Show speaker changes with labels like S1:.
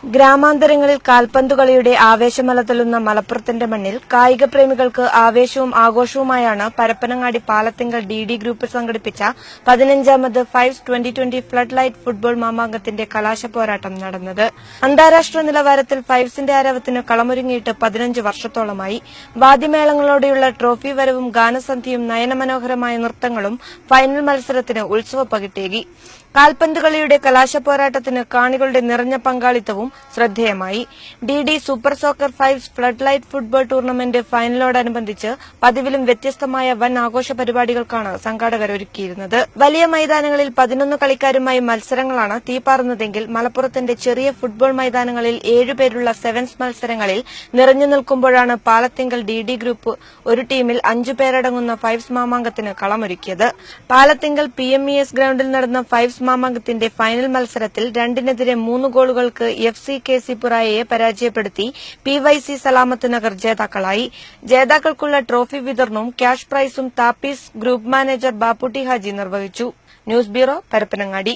S1: ഗ്രാമാന്തരങ്ങളിൽ കാൽപന്തുകളിയുടെ ആവേശമലതല്ലുന്ന മലപ്പുറത്തിന്റെ മണ്ണിൽ കായിക പ്രേമികൾക്ക് ആവേശവും ആഘോഷവുമായാണ് പരപ്പനങ്ങാടി പാലത്തിങ്കൽ DD ഗ്രൂപ്പ് സംഘടിപ്പിച്ച 15ാമത് ഫൈവ്സ് 2020 ഫ്ലഡ് ലൈറ്റ് ഫുട്ബോൾ മാമാങ്കത്തിന്റെ കലാശ പോരാട്ടം നടന്നത്. അന്താരാഷ്ട്ര നിലവാരത്തിൽ ഫൈവ്സിന്റെ ആരവത്തിന് കളമൊരുങ്ങിയിട്ട് 15 വർഷത്തോളമായി. വാദ്യമേളങ്ങളോടെയുള്ള ട്രോഫി വരവും ഗാനസന്ധ്യയും നയനമനോഹരമായ നൃത്തങ്ങളും ഫൈനൽ മത്സരത്തിന് ഉത്സവ പകിട്ടേകി. കാൽപന്തുകളിയുടെ കലാശ പോരാട്ടത്തിന് കാണികളുടെ നിറഞ്ഞ പങ്കാളിത്തവും ശ്രദ്ധേയമായി. DD super soccer fives flood light football tournament ഫൈനലോടനുബന്ധിച്ച് പതിവിലും വ്യത്യസ്തമായ വൻ ആഘോഷ പരിപാടികൾക്കാണ് സംഘാടകർ ഒരുക്കിയിരുന്നത്. വലിയ മൈതാനങ്ങളിൽ 11 കളിക്കാരുമായി മത്സരങ്ങളാണ് തീപാറുന്നതെങ്കിൽ മലപ്പുറത്തിന്റെ ചെറിയ ഫുട്ബോൾ മൈതാനങ്ങളിൽ 7 പേരുള്ള സെവൻസ് മത്സരങ്ങളിൽ നിറഞ്ഞു നിൽക്കുമ്പോഴാണ് പാലത്തിങ്കൽ DD ഗ്രൂപ്പ് ഒരു ടീമിൽ 5 പേരടങ്ങുന്ന ഫൈവ്സ് മാമാങ്കത്തിന് കളമൊരുക്കിയത്. പാലത്തിങ്കൽ PMES ഗ്രൌണ്ടിൽ നടന്ന ഫൈവ്സ് മാമാങ്കത്തിന്റെ ഫൈനൽ മത്സരത്തിൽ 2-നെതിരെ 3 ഗോളുകൾക്ക് FC KC പുറായയെ പരാജയപ്പെടുത്തി PYC സലാമത്ത് നഗർ ജേതാക്കളായി. ജേതാക്കൾക്കുള്ള ട്രോഫി വിതരണവും ക്യാഷ് പ്രൈസും താപ്പീസ് ഗ്രൂപ്പ് മാനേജർ ബാപ്പുട്ടി ഹാജി നിർവഹിച്ചു. News bureau, Parappanangadi.